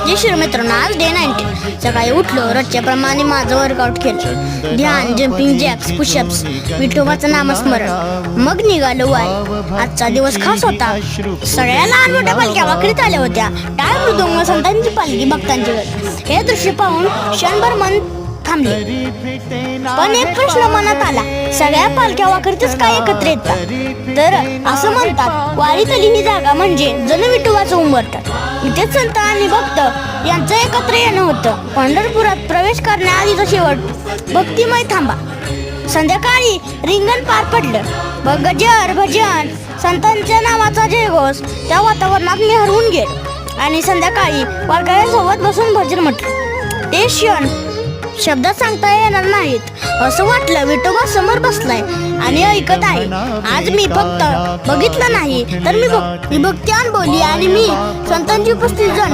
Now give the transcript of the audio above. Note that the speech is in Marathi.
जय श्री मित्रांनो, आज डे 19. सकाळी उठलो, रोजच्याप्रमाणे माझं वर्कआउट केलं. ध्यान, जम्पिंग जॅक्स, पुशअप्स, विठोबाचं नामस्मरण. मग निघालो वारी. आजचा दिवस खास होता. सगळ्या लहान मोठ्या पालख्या वाकडीत आल्या होत्या. टाळ मृदुंग, संतांची पालखी भक्तांची. हे दृश्य पाहून क्षणभर मन थांबले. पण एक प्रश्न मनात आला, सगळ्या पालख्या वाकडीतच काय एकत्र येतात? तर असं म्हणतात, वारीतली ही जागा म्हणजे जणू विठोबाचं उंबरठा. इथेच संत आणि भक्त यांचं एकत्र येणं होतं. पंढरपुरात प्रवेश करण्याआधीचा शेवट भक्तिमय थांबा. संध्याकाळी रिंगण पार पडलं. गजर, भजन, संतांच्या नावाचा जयघोष त्या वातावरणात मी हरवून गेलो. आणि संध्याकाळी वारकऱ्यांसोबत बसून भजन म्हटलं. ते क्षण शब्दात सांगता येणार नाहीत. असं वाटलं विठोबा समोर बसलाय आणि ऐकत आहे. आज मी फक्त बघितलं नाही, तर मी भक्ती अनुभवली आणि मी संतांची उपस्थिती जाणवली.